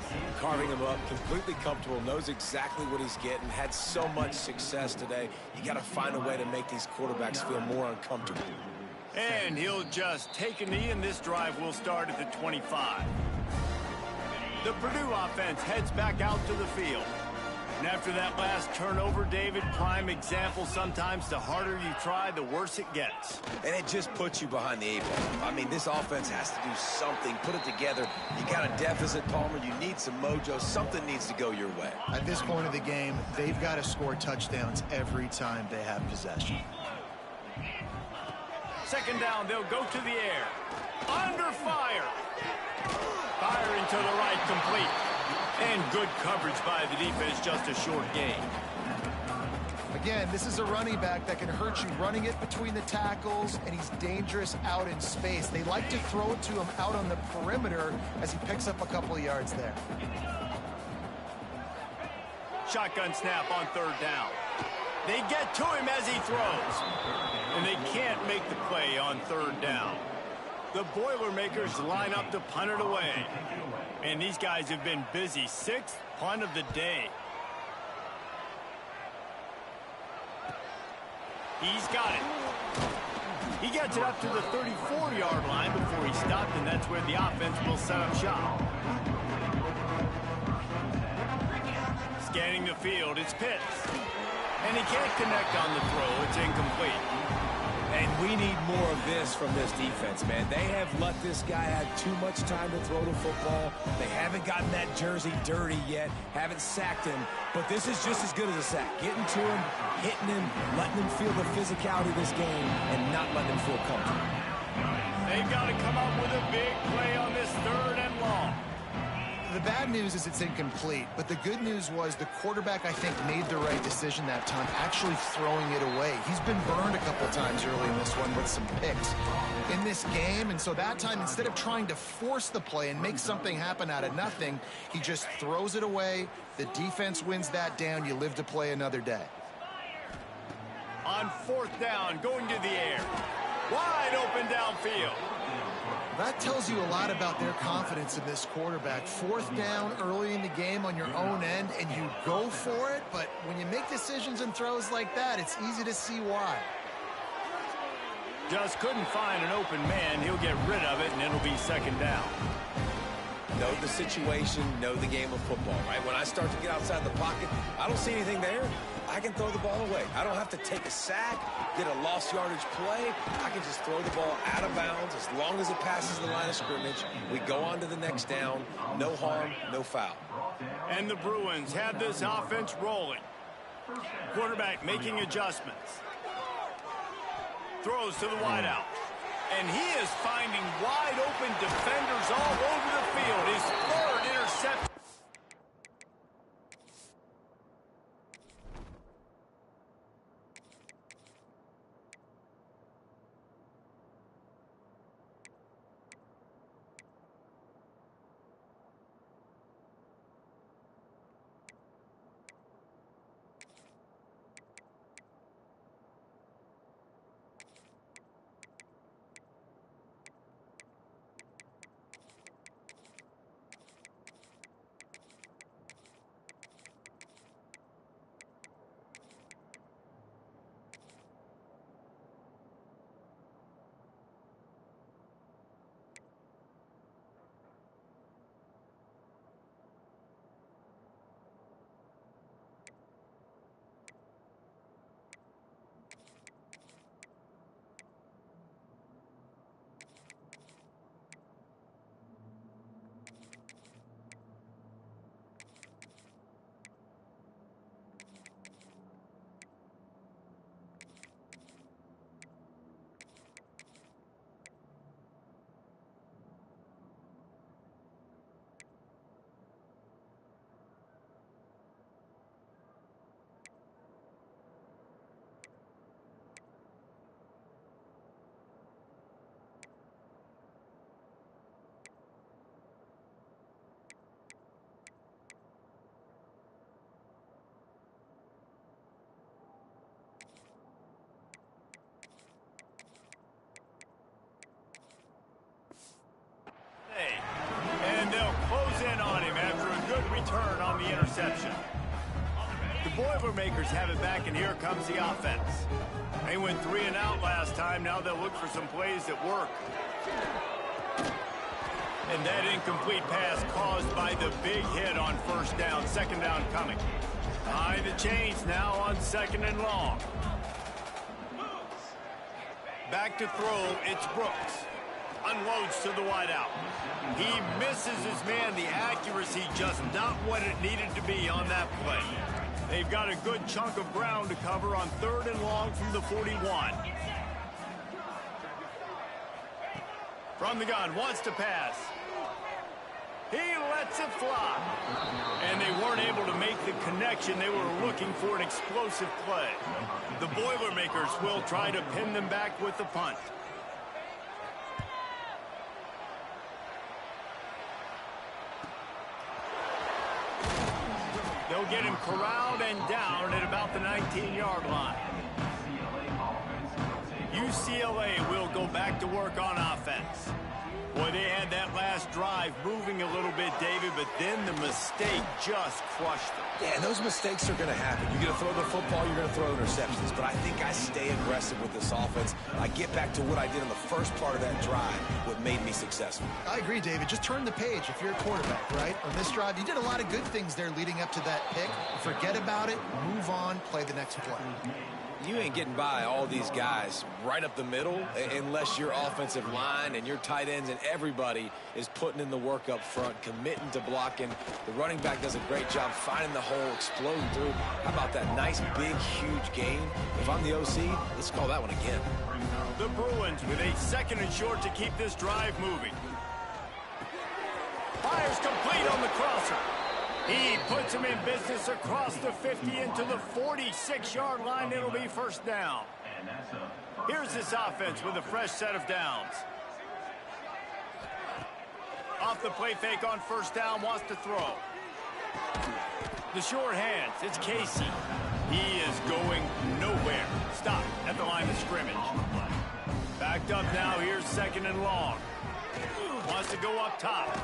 Carving him up, completely comfortable, knows exactly what he's getting, had so much success today. You got to find a way to make these quarterbacks feel more uncomfortable. And he'll just take a knee, and this drive will start at the 25. The Purdue offense heads back out to the field. And after that last turnover, David, prime example, sometimes the harder you try, the worse it gets. And it just puts you behind the 8 ball. I mean, this offense has to do something, put it together. You got a deficit, Palmer. You need some mojo. Something needs to go your way. At this point of the game, they've got to score touchdowns every time they have possession. 2nd down, they'll go to the air. Under fire. Firing to the right, complete. And good coverage by the defense, just a short gain. Again, this is a running back that can hurt you running it between the tackles, and he's dangerous out in space. They like to throw it to him out on the perimeter as he picks up a couple of yards there. Shotgun snap on 3rd down. They get to him as he throws. And they can't make the play on 3rd down. The Boilermakers line up to punt it away. And these guys have been busy. 6th punt of the day. He's got it. He gets it up to the 34-yard line before he stopped, and that's where the offense will set up shop. Scanning the field, it's Pitts. And he can't connect on the throw. It's incomplete. And we need more of this from this defense, man. They have let this guy have too much time to throw the football. They haven't gotten that jersey dirty yet, haven't sacked him. But this is just as good as a sack. Getting to him, hitting him, letting him feel the physicality of this game, and not letting him feel comfortable. They've got to come up with a big play on this 3rd and long. The bad news is it's incomplete, but the good news was the quarterback, I think, made the right decision that time, actually throwing it away. He's been burned a couple times early in this one with some picks in this game, and so that time, instead of trying to force the play and make something happen out of nothing, he just throws it away. The defense wins that down. You live to play another day. On 4th down, going to the air. Wide open downfield. That tells you a lot about their confidence in this quarterback. 4th down early in the game on your own end, and you go for it, but when you make decisions and throws like that, it's easy to see why. Just couldn't find an open man. He'll get rid of it, and it'll be 2nd down. know the situation, know the game of football, right? When I start to get outside the pocket, I don't see anything there. I can throw the ball away. I don't have to take a sack, get a lost yardage play. I can just throw the ball out of bounds as long as it passes the line of scrimmage. We go on to the next down. No harm, no foul. And the Bruins have this offense rolling. Quarterback making adjustments. Throws to the wideout. And he is finding wide open defenders all over the field. His third interception. And they'll close in on him after a good return on the interception. The Boilermakers have it back, and here comes the offense. They went 3 and out last time. Now they'll look for some plays that work. And that incomplete pass caused by the big hit on first down. Second down coming. Behind the chains now on 2nd and long. Back to throw, it's Brooks. Unloads to the wideout. He misses his man. The accuracy just not what it needed to be on that play. They've got a good chunk of ground to cover on 3rd and long from the 41. From the gun, wants to pass. He lets it fly. And they weren't able to make the connection. They were looking for an explosive play. The Boilermakers will try to pin them back with the punt. They'll get him corralled and down at about the 19-yard line. UCLA will go back to work on offense. Boy, they had that last drive moving a little bit, David, but then the mistake just crushed them. Yeah, those mistakes are going to happen. You're going to throw the football, you're going to throw interceptions. But I think I stay aggressive with this offense. I get back to what I did in the first part of that drive, what made me successful. I agree, David. Just turn the page if you're a quarterback, right? On this drive, you did a lot of good things there leading up to that pick. Forget about it, move on, play the next play. You ain't getting by all these guys right up the middle unless your offensive line and your tight ends and everybody is putting in the work up front, committing to blocking. The running back does a great job finding the hole, exploding through. How about that nice, big, huge gain? If I'm the OC, let's call that one again. The Bruins with a 2nd and short to keep this drive moving. Fires complete on the crosser. He puts him in business across the 50 into the 46-yard line. It'll be first down. Here's this offense with a fresh set of downs. Off the play fake on first down, wants to throw. The short hands, it's Casey. He is going nowhere. Stop at the line of scrimmage. Backed up now, here's 2nd and long. Wants to go up top.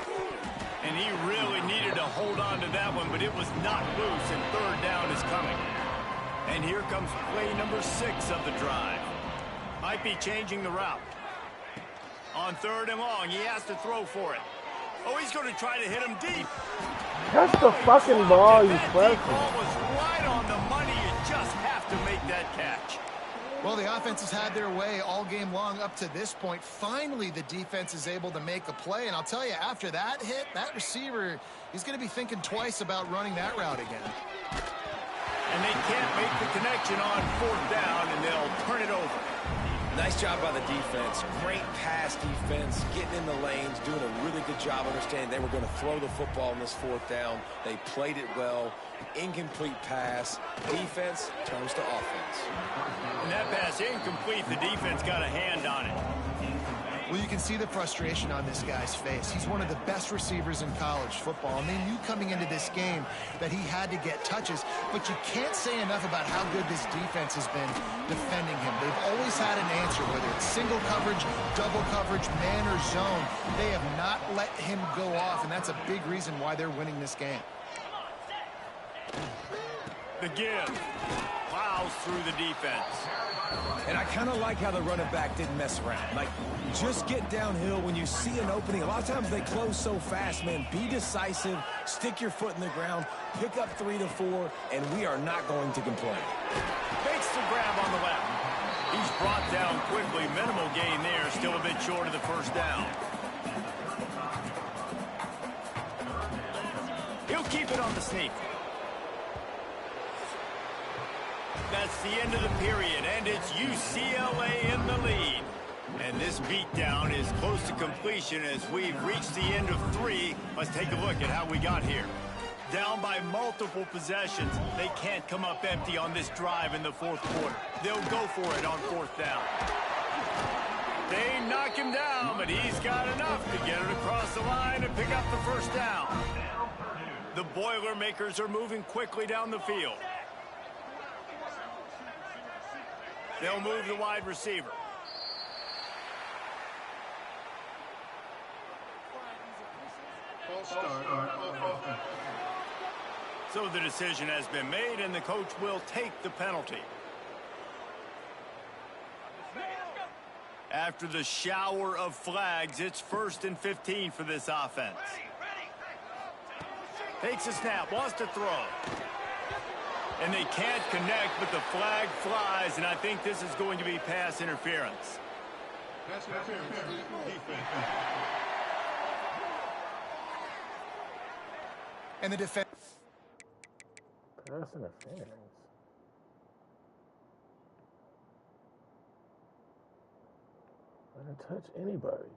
And he really needed to hold on to that one, but it was not loose, and 3rd down is coming. And here comes play number 6 of the drive. Might be changing the route. On 3rd and long, he has to throw for it. Oh, he's going to try to hit him deep. Catch the fucking ball, you That crazy. deep ball was right on the money. You just have to make that catch. Well, the offense has had their way all game long up to this point. Finally, the defense is able to make a play. And I'll tell you, after that hit, that receiver, he's going to be thinking twice about running that route again. And they can't make the connection on 4th down, and they'll turn it over. Nice job by the defense. Great pass defense, getting in the lanes, doing a really good job understanding they were going to throw the football on this 4th down. They played it well. Incomplete pass. Defense turns to offense. And that pass incomplete. The defense got a hand on it. Well, you can see the frustration on this guy's face. He's one of the best receivers in college football, and they knew coming into this game that he had to get touches, but you can't say enough about how good this defense has been defending him. They've always had an answer, whether it's single coverage, double coverage, man or zone. They have not let him go off, and that's a big reason why they're winning this game. The give. Plows through the defense. And I kind of like how the running back didn't mess around. Like, just get downhill when you see an opening. A lot of times they close so fast, man. Be decisive, stick your foot in the ground, pick up 3 to 4, and we are not going to complain. Makes the grab on the left. He's brought down quickly. Minimal gain there. Still a bit short of the 1st down. He'll keep it on the sneak. That's the end of the period, and it's UCLA in the lead. And this beatdown is close to completion as we've reached the end of 3. Let's take a look at how we got here. Down by multiple possessions. They can't come up empty on this drive in the 4th quarter. They'll go for it on 4th down. They knock him down, but he's got enough to get it across the line and pick up the 1st down. The Boilermakers are moving quickly down the field. They'll move the wide receiver. So the decision has been made, and the coach will take the penalty. After the shower of flags, it's 1st and 15 for this offense. Takes a snap, wants to throw. And they can't connect, but the flag flies, and I think this is going to be pass interference. And the defense. Pass interference. I didn't touch anybody.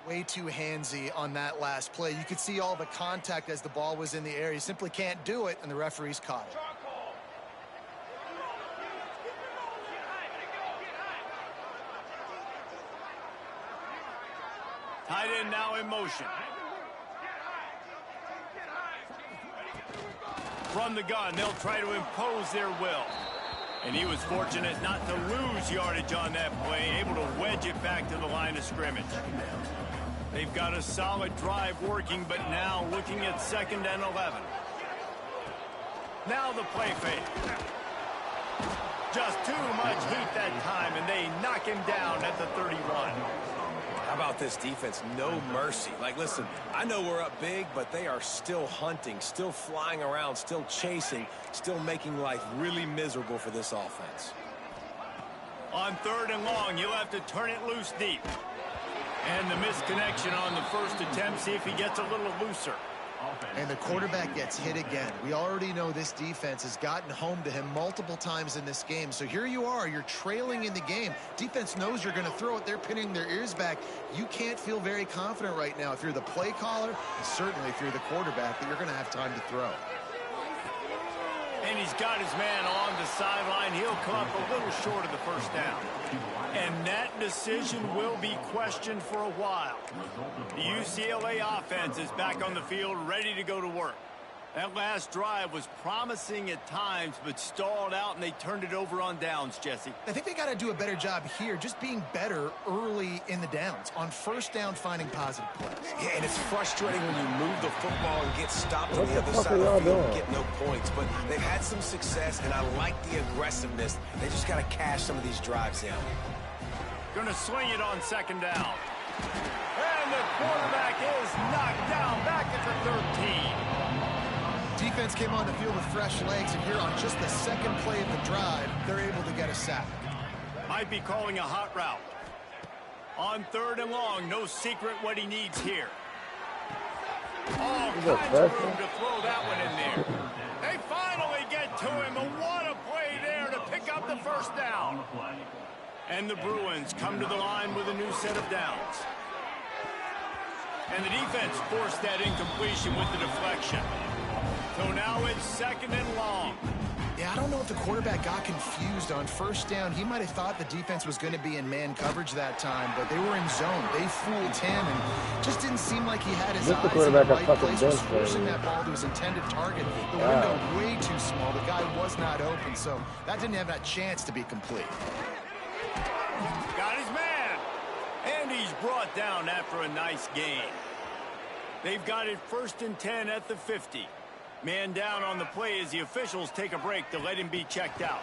Way too handsy on that last play. You could see all the contact as the ball was in the air. You simply can't do it, and the referees caught it. Tight end now in motion. From the gun, they'll try to impose their will. And he was fortunate not to lose yardage on that play, able to wedge it back to the line of scrimmage. They've got a solid drive working, but now looking at 2nd and 11. Now the play fake. Just too much heat that time, and they knock him down at the 31. How about this defense? No mercy. Like, listen, I know we're up big, but they are still hunting, still flying around, still chasing, still making life really miserable for this offense. On 3rd and long, you'll have to turn it loose deep. And the misconnection on the 1st attempt. See if he gets a little looser. And the quarterback gets hit again. We already know this defense has gotten home to him multiple times in this game. So here you are, you're trailing in the game. Defense knows you're going to throw it. They're pinning their ears back. You can't feel very confident right now if you're the play caller, and certainly if you're the quarterback, that you're going to have time to throw. And he's got his man along the sideline. He'll come up a little short of the 1st down. And that decision will be questioned for a while. The UCLA offense is back on the field, ready to go to work. That last drive was promising at times, but stalled out, and they turned it over on downs, Jesse. I think they got to do a better job here, just being better early in the downs. On first down, finding positive plays. Yeah, and it's frustrating when you move the football and get stopped on the other side of the field and get no points. But they've had some success, and I like the aggressiveness. They just got to cash some of these drives in. Going to swing it on second down. And the quarterback is knocked down back at the 13. Defense came on the field with fresh legs, and here on just the second play of the drive, they're able to get a sack. Might be calling a hot route. On 3rd and long, no secret what he needs here. All kinds of room to throw that one in there. They finally get to him, and what a play there to pick up the first down. And the Bruins come to the line with a new set of downs. And the defense forced that incompletion with the deflection. So now it's 2nd and long. Yeah, I don't know if the quarterback got confused on first down. He might have thought the defense was going to be in man coverage that time, but they were in zone. They fooled him, and just didn't seem like he had his eyes in the right place. Was forcing that ball to his intended target. The window way too small. The guy was not open, so that didn't have that chance to be complete. Got his man. And he's brought down after a nice gain. They've got it 1st and 10 at the 50. Man down on the play as the officials take a break to let him be checked out.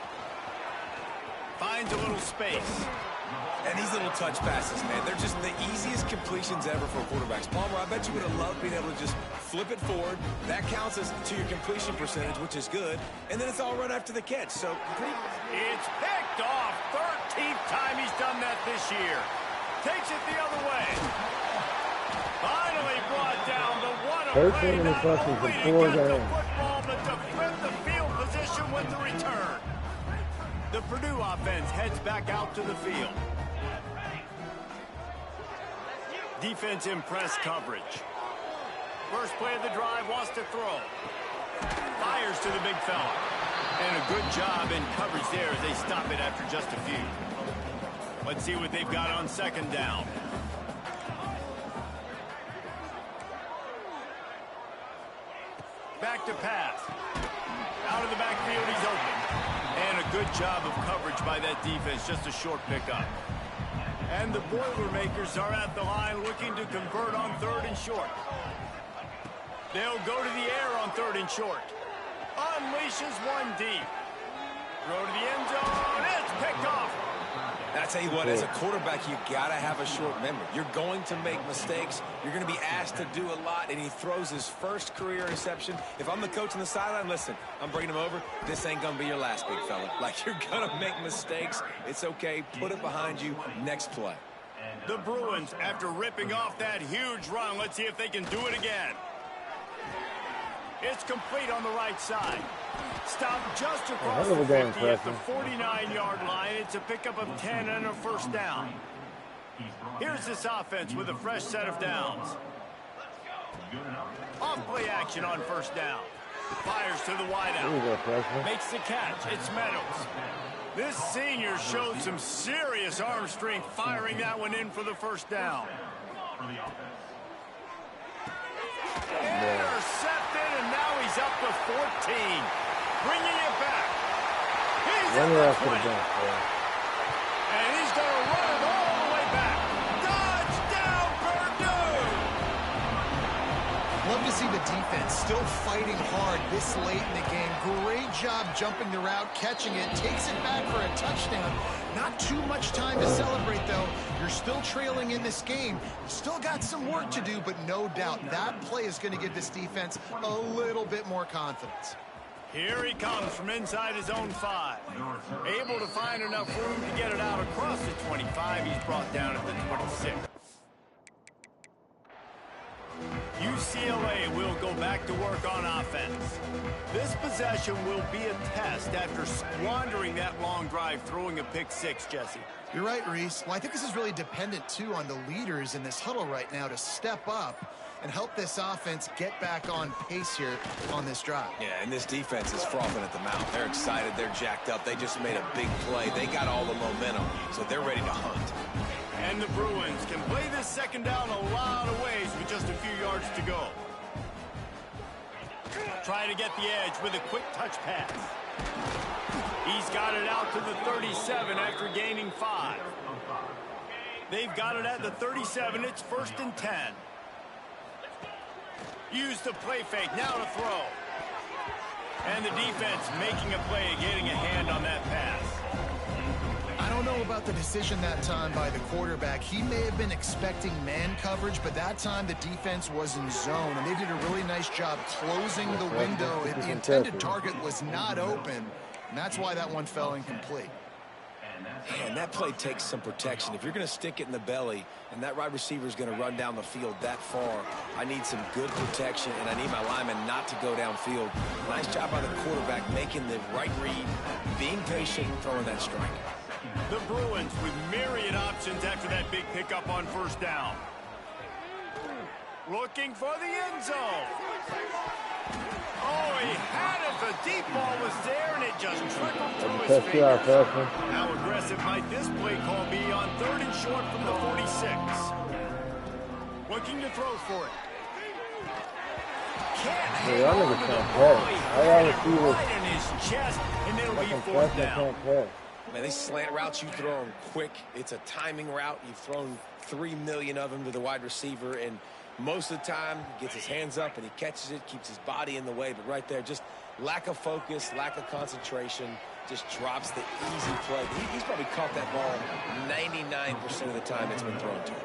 Finds a little space. And these little touch passes, man, they're just the easiest completions ever for quarterbacks. Palmer, I bet you would have loved being able to just flip it forward. That counts as to your completion percentage, which is good. And then it's all run after the catch. So it's picked off. 13th time he's done that this year. Takes it the other way. Finally brought down the one away. Not only to get the football, but to flip the field position with the return. The Purdue offense heads back out to the field. Defense in press coverage. First play of the drive, wants to throw. Fires to the big fella. And a good job in coverage there as they stop it after just a few. Let's see what they've got on 2nd down. Back to pass. Out of the backfield, he's open. And a good job of coverage by that defense, just a short pickup. And the Boilermakers are at the line looking to convert on 3rd and short. They'll go to the air on 3rd and short. Unleashes one deep. Throw to the end zone. It's picked off. I tell you what, as a quarterback, you got to have a short memory. You're going to make mistakes. You're going to be asked to do a lot, and he throws his first career interception. If I'm the coach on the sideline, listen, I'm bringing him over. This ain't going to be your last, big fella. Like, you're going to make mistakes. It's okay. Put it behind you. Next play. The Bruins, after ripping off that huge run, let's see if they can do it again. It's complete on the right side. Stopped just across the 50 at the 49-yard line. It's a pickup of 10 and a first down. Here's this offense with a fresh set of downs. Off play action on first down. Fires to the wideout. Makes the catch. It's Meadows. This senior showed some serious arm strength firing that one in for the first down. Intercepted, and now he's up to 14. Bringing it back. He's at the 20. And he's going to run it all the way back. Touchdown, Purdue! Love to see the defense still fighting hard this late in the game. Great job jumping the route, catching it, takes it back for a touchdown. Not too much time to celebrate, though. You're still trailing in this game. Still got some work to do, but no doubt that play is going to give this defense a little bit more confidence. Here he comes from inside his own 5. Able to find enough room to get it out across the 25. He's brought down at the 26. UCLA will go back to work on offense. This possession will be a test after squandering that long drive, throwing a pick 6, Jesse. You're right, Reese. Well, I think this is really dependent, too, on the leaders in this huddle right now to step up and help this offense get back on pace here on this drive. Yeah, and this defense is frothing at the mouth. They're excited. They're jacked up. They just made a big play. They got all the momentum, so they're ready to hunt. And the Bruins can play this second down a lot of ways with just a few yards to go. Trying to get the edge with a quick touch pass. He's got it out to the 37 after gaining 5. They've got it at the 37. It's 1st and 10. Use the play fake. Now to throw. And the defense making a play, getting a hand on that pass. I don't know about the decision that time by the quarterback. He may have been expecting man coverage, but that time the defense was in zone, and they did a really nice job closing the window. The intended target was not open, and that's why that one fell incomplete. And that play takes some protection. If you're going to stick it in the belly and that wide receiver is going to run down the field that far, I need some good protection, and I need my lineman not to go downfield. Nice job by the quarterback making the right read, being patient, and throwing that strike. The Bruins with myriad options after that big pickup on 1st down. Looking for the end zone. Oh, he had it. The deep ball was there, and it just trickled through his fingers. How aggressive might this play call be on 3rd and short from the 46? Looking to throw for it. Can't hang on to the ball. He had it right in his chest, and it'll be 4th down. Man, they slant routes, you throw them quick. It's a timing route. You've thrown 3 million of them to the wide receiver, and most of the time he gets his hands up and he catches it, keeps his body in the way. But right there, just lack of focus, lack of concentration, just drops the easy play. He's probably caught that ball 99% of the time it's been thrown to him.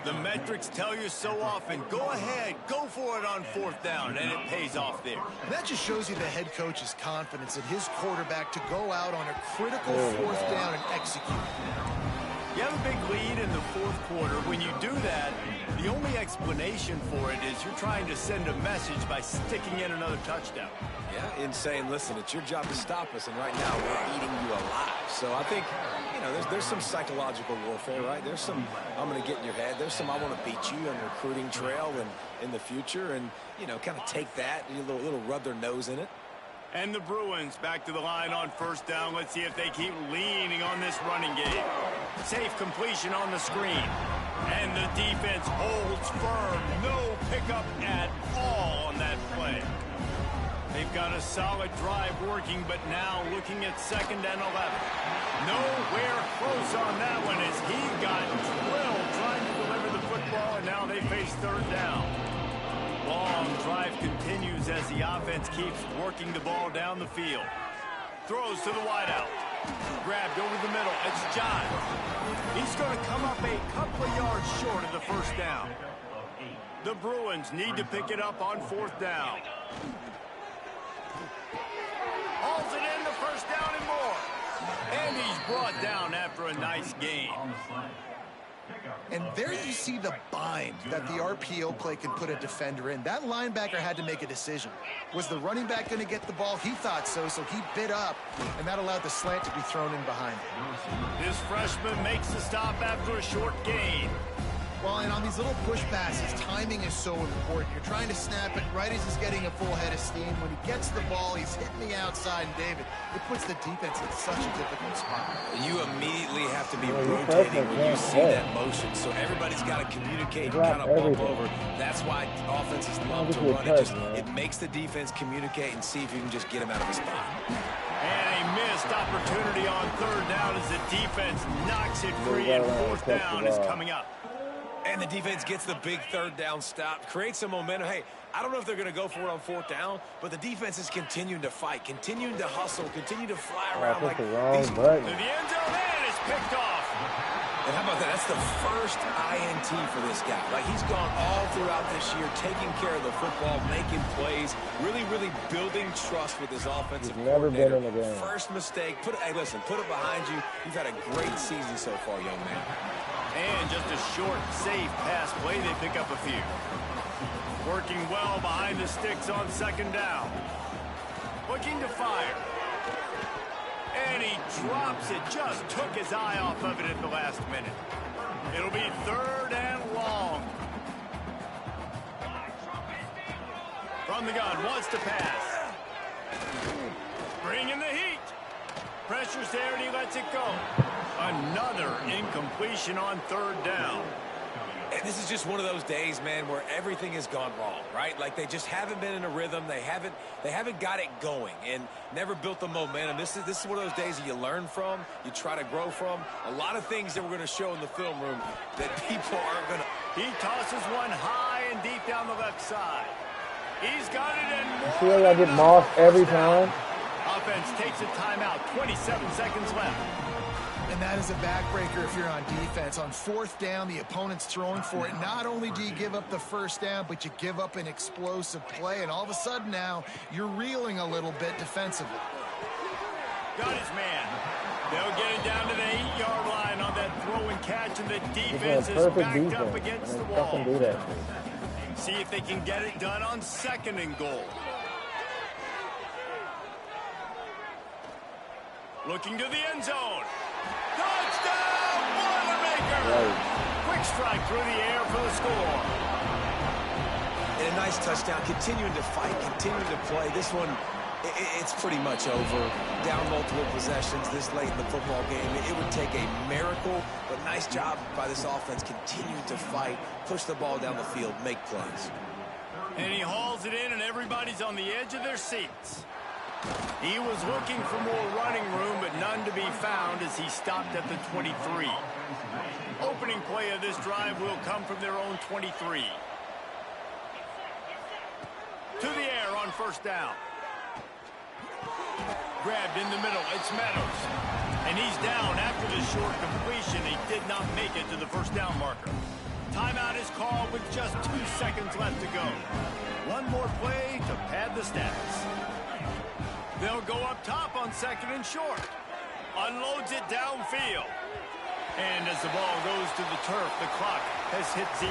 The metrics tell you so often, go ahead, go for it on 4th down, and it pays off there. And that just shows you the head coach's confidence in his quarterback to go out on a critical 4th down and execute. You have a big lead in the 4th quarter. When you do that, the only explanation for it is you're trying to send a message by sticking in another touchdown. Yeah, and saying, listen, it's your job to stop us, and right now we're eating you alive. So I think, you know, there's some psychological warfare, right? There's some, I'm going to get in your head. There's some, I want to beat you on the recruiting trail and in the future, and, you know, kind of take that, a little rub their nose in it. And the Bruins back to the line on 1st down. Let's see if they keep leaning on this running game. Safe completion on the screen. And the defense holds firm. No pickup at all on that play. They've got a solid drive working, but now looking at 2nd and 11. Nowhere close on that one as he got drilled trying to deliver the football, and now they face 3rd down. Long drive continues as the offense keeps working the ball down the field. Throws to the wideout. Grabbed over the middle. It's John. He's going to come up a couple of yards short of the 1st down. The Bruins need to pick it up on 4th down. Hauls it in, the 1st down and more. And he's brought down after a nice gain. And there you see the bind that the RPO play can put a defender in. That linebacker had to make a decision. Was the running back going to get the ball? He thought so, so he bit up, and that allowed the slant to be thrown in behind him. This freshman makes the stop after a short gain. Well, and on these little push passes, timing is so important. You're trying to snap it right as he's getting a full head of steam. When he gets the ball, he's hitting the outside, and David, it puts the defense in such a difficult spot. You immediately have to be rotating when you see that motion, so everybody's got to communicate and kind of bump over. That's why offenses love to run it. It makes the defense communicate and see if you can just get him out of his spot. And a missed opportunity on 3rd down as the defense knocks it free, and 4th down is coming up. And the defense gets the big 3rd down stop, creates some momentum. Hey, I don't know if they're going to go for it on 4th down, but the defense is continuing to fight, continuing to hustle, continue to fly around like these. To the end zone, and it's picked off. And how about that? That's the first INT for this guy. Like, he's gone all throughout this year, taking care of the football, making plays, really building trust with his offensive coordinator. Never been in the game. First mistake. Hey, listen, put it behind you. You've had a great season so far, young man. And just a short, safe pass play. They pick up a few. Working well behind the sticks on 2nd down. Looking to fire. And he drops it. Just took his eye off of it at the last minute. It'll be 3rd and long. From the gun, wants to pass. Bringing the heat. Pressure's there and he lets it go. Another incompletion on 3rd down. And this is just one of those days, man, where everything has gone wrong, right? Like they just haven't been in a rhythm. They haven't got it going and never built the momentum. This is one of those days that you learn from, you try to grow from. A lot of things that we're going to show in the film room that people aren't going to. He tosses one high and deep down the left side. He's got it and more. See how I get mossed every time? Offense takes a timeout. 27 seconds left. And that is a backbreaker if you're on defense. On fourth down, the opponent's throwing for it. Not only do you give up the first down, but you give up an explosive play. And all of a sudden now, you're reeling a little bit defensively. Got his man. They'll get it down to the 8-yard line on that throw and catch, and the defense is backed up against the wall. See if they can get it done on 2nd and goal. Looking to the end zone. Touchdown, Boilermaker! Quick strike through the air for the score. And a nice touchdown, continuing to fight, continuing to play. This one, it's pretty much over. Down multiple possessions this late in the football game. It would take a miracle, but nice job by this offense, continuing to fight, push the ball down the field, make plays. And he hauls it in, and everybody's on the edge of their seats. He was looking for more running room, but none to be found as he stopped at the 23. Opening play of this drive will come from their own 23. To the air on first down. Grabbed in the middle. It's Meadows. And he's down after the short completion. He did not make it to the first down marker. Timeout is called with just 2 seconds left to go. One more play to pad the stats. They'll go up top on 2nd and short. Unloads it downfield. And as the ball goes to the turf, the clock has hit 0.